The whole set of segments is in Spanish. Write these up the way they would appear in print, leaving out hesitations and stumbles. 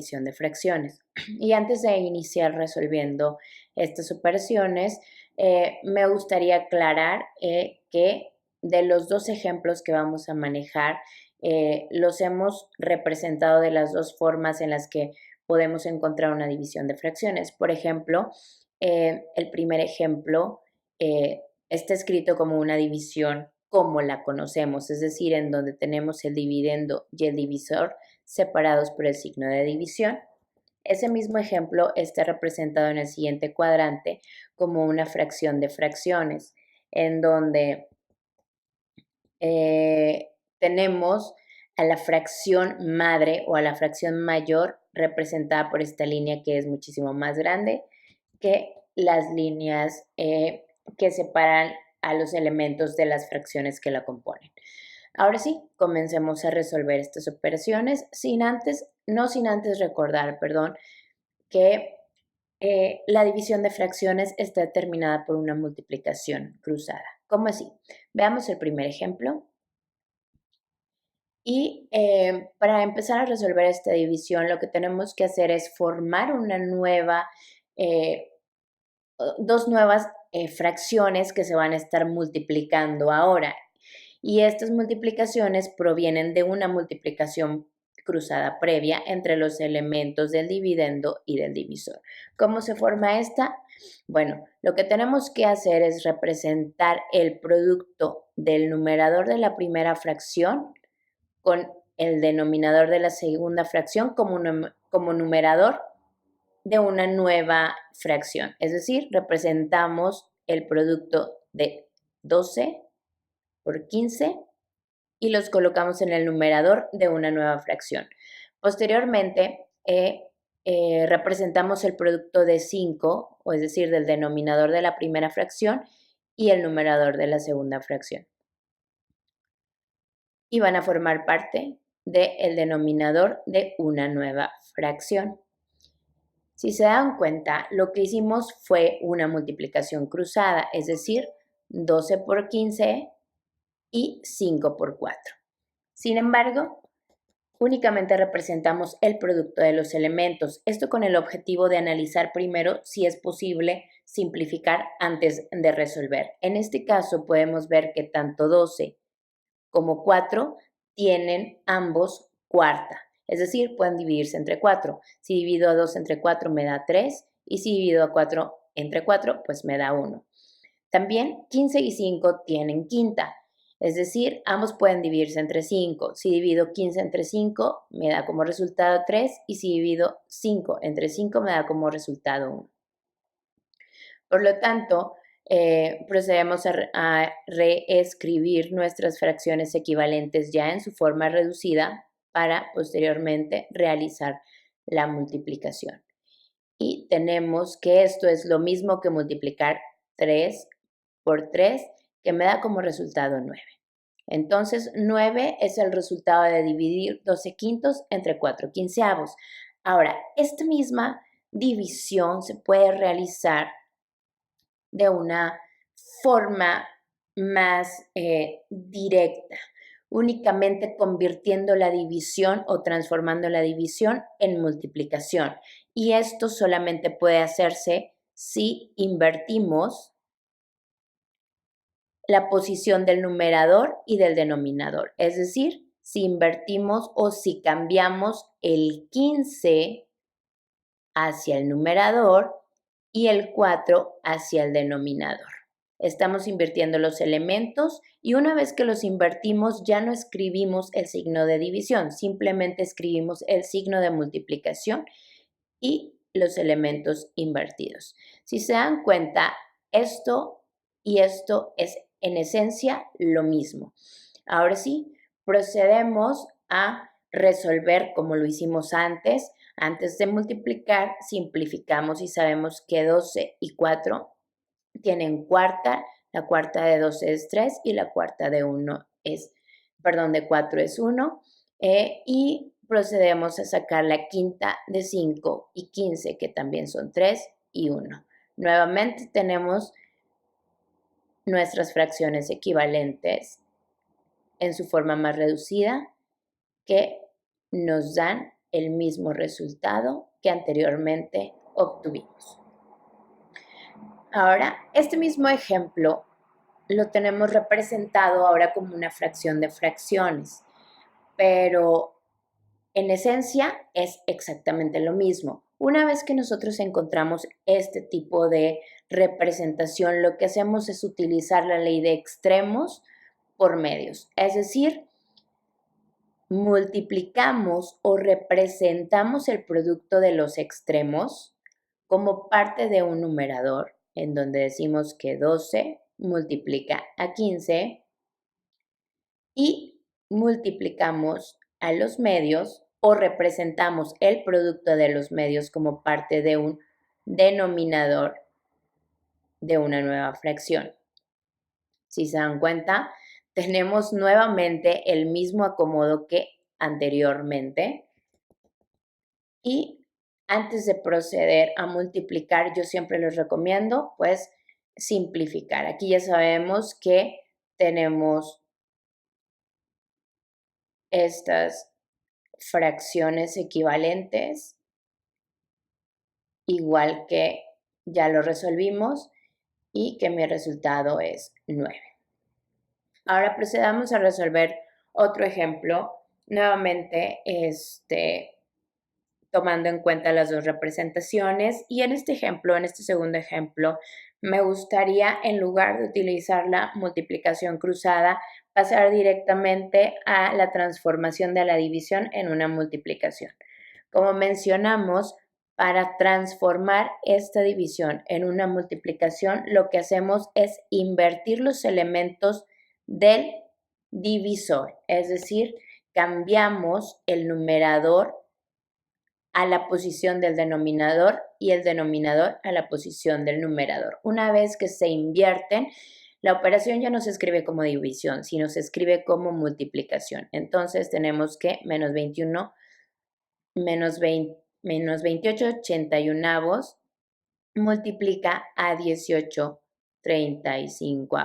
división de fracciones. Y antes de iniciar resolviendo estas operaciones, me gustaría aclarar que de los dos ejemplos que vamos a manejar, los hemos representado de las dos formas en las que podemos encontrar una división de fracciones. Por ejemplo, el primer ejemplo está escrito como una división como la conocemos, es decir, en donde tenemos el dividendo y el divisor separados por el signo de división. Ese mismo ejemplo está representado en el siguiente cuadrante como una fracción de fracciones, en donde tenemos a la fracción madre o a la fracción mayor representada por esta línea que es muchísimo más grande que las líneas que separan a los elementos de las fracciones que la componen. Ahora sí, comencemos a resolver estas operaciones no sin antes recordar, que la división de fracciones está determinada por una multiplicación cruzada. ¿Cómo así? Veamos el primer ejemplo. Y para empezar a resolver esta división, lo que tenemos que hacer es formar dos nuevas fracciones que se van a estar multiplicando ahora. Y estas multiplicaciones provienen de una multiplicación cruzada previa entre los elementos del dividendo y del divisor. ¿Cómo se forma esta? Bueno, lo que tenemos que hacer es representar el producto del numerador de la primera fracción con el denominador de la segunda fracción como numerador de una nueva fracción. Es decir, representamos el producto de 12 por 15 y los colocamos en el numerador de una nueva fracción. Posteriormente, representamos el producto de 5, o es decir, del denominador de la primera fracción y el numerador de la segunda fracción. Y van a formar parte del denominador de una nueva fracción. Si se dan cuenta, lo que hicimos fue una multiplicación cruzada, es decir, 12 por 15 y 5 por 4. Sin embargo, únicamente representamos el producto de los elementos, esto con el objetivo de analizar primero si es posible simplificar antes de resolver. En este caso podemos ver que tanto 12 como 4 tienen ambos cuarta, es decir, pueden dividirse entre 4. Si divido a 2 entre 4 me da 3 y si divido a 4 entre 4 pues me da 1. También 15 y 5 tienen quinta, es decir, ambos pueden dividirse entre 5. Si divido 15 entre 5 me da como resultado 3 y si divido 5 entre 5 me da como resultado 1. Por lo tanto, procedemos a reescribir nuestras fracciones equivalentes ya en su forma reducida para posteriormente realizar la multiplicación. Y tenemos que esto es lo mismo que multiplicar 3 por 3, que me da como resultado 9. Entonces, 9 es el resultado de dividir 12 quintos entre 4 quinceavos. Ahora, esta misma división se puede realizar de una forma más directa, únicamente convirtiendo la división o transformando la división en multiplicación. Y esto solamente puede hacerse si invertimos la posición del numerador y del denominador. Es decir, si invertimos o si cambiamos el 15 hacia el numerador y el 4 hacia el denominador. Estamos invirtiendo los elementos y una vez que los invertimos ya no escribimos el signo de división, simplemente escribimos el signo de multiplicación y los elementos invertidos. Si se dan cuenta, esto y esto es en esencia lo mismo. Ahora sí, procedemos a resolver como lo hicimos antes. Antes de multiplicar, simplificamos y sabemos que 12 y 4 tienen cuarta. La cuarta de 12 es 3 y la cuarta de 4 es 1. Y procedemos a sacar la quinta de 5 y 15, que también son 3 y 1. Nuevamente tenemos nuestras fracciones equivalentes en su forma más reducida que nos dan el mismo resultado que anteriormente obtuvimos. Ahora, este mismo ejemplo lo tenemos representado ahora como una fracción de fracciones, pero en esencia es exactamente lo mismo. Una vez que nosotros encontramos este tipo de representación, lo que hacemos es utilizar la ley de extremos por medios, es decir, multiplicamos o representamos el producto de los extremos como parte de un numerador, en donde decimos que 12 multiplica a 15 y multiplicamos a los medios o representamos el producto de los medios como parte de un denominador de una nueva fracción. Si se dan cuenta, tenemos nuevamente el mismo acomodo que anteriormente. Y antes de proceder a multiplicar, yo siempre les recomiendo, pues, simplificar. Aquí ya sabemos que tenemos estas fracciones equivalentes, igual que ya lo resolvimos y que mi resultado es 9. Ahora procedamos a resolver otro ejemplo, nuevamente tomando en cuenta las dos representaciones. Y en este ejemplo, en este segundo ejemplo, me gustaría, en lugar de utilizar la multiplicación cruzada, pasar directamente a la transformación de la división en una multiplicación. Como mencionamos, para transformar esta división en una multiplicación, lo que hacemos es invertir los elementos del divisor, es decir, cambiamos el numerador a la posición del denominador y el denominador a la posición del numerador. Una vez que se invierten, la operación ya no se escribe como división, sino se escribe como multiplicación. Entonces tenemos que menos 21, menos 28 81 multiplica a 18 35.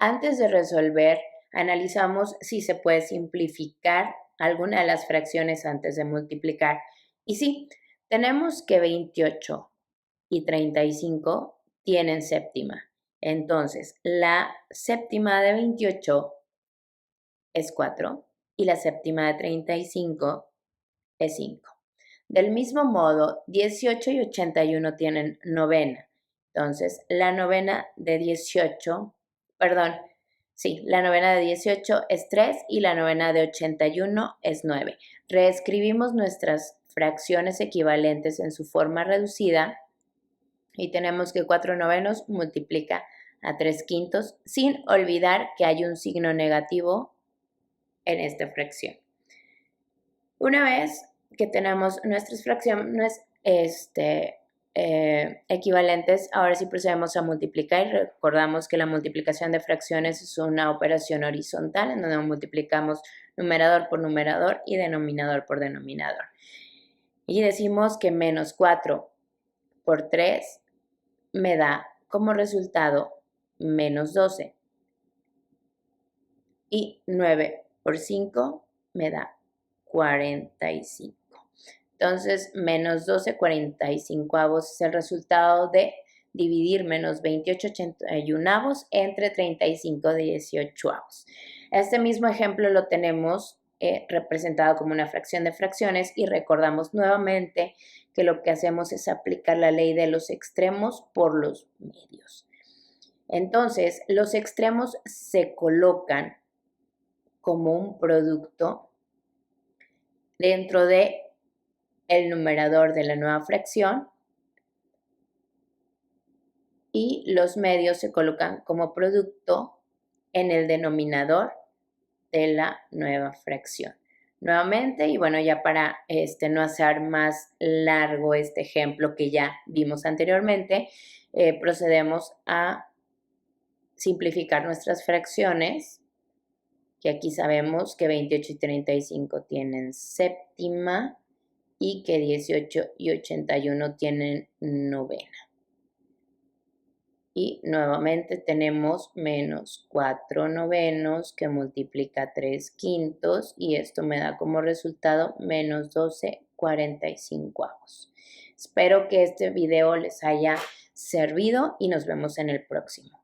Antes de resolver, analizamos si se puede simplificar alguna de las fracciones antes de multiplicar. Y sí, tenemos que 28 y 35 tienen séptima. Entonces, la séptima de 28 es 4 y la séptima de 35 es 5. Del mismo modo, 18 y 81 tienen novena. Entonces, la novena de 18 es 3 y la novena de 81 es 9. Reescribimos nuestras fracciones equivalentes en su forma reducida y tenemos que 4 novenos multiplica a 3 quintos, sin olvidar que hay un signo negativo en esta fracción. Una vez que tenemos nuestras fracciones equivalentes, ahora sí procedemos a multiplicar y recordamos que la multiplicación de fracciones es una operación horizontal en donde multiplicamos numerador por numerador y denominador por denominador. Y decimos que menos 4 por 3 me da como resultado menos 12 y 9 por 5 me da 45. Entonces, menos 12 45 es el resultado de dividir menos 28 81 entre 35 18. Este mismo ejemplo lo tenemos representado como una fracción de fracciones y recordamos nuevamente que lo que hacemos es aplicar la ley de los extremos por los medios. Entonces, los extremos se colocan como un producto dentro de el numerador de la nueva fracción y los medios se colocan como producto en el denominador de la nueva fracción. Nuevamente, y bueno, ya para no hacer más largo este ejemplo que ya vimos anteriormente, procedemos a simplificar nuestras fracciones, que aquí sabemos que 28 y 35 tienen séptima y que 18 y 81 tienen novena. Y nuevamente tenemos menos 4 novenos que multiplica 3 quintos y esto me da como resultado menos 12/45. Espero que este video les haya servido y nos vemos en el próximo.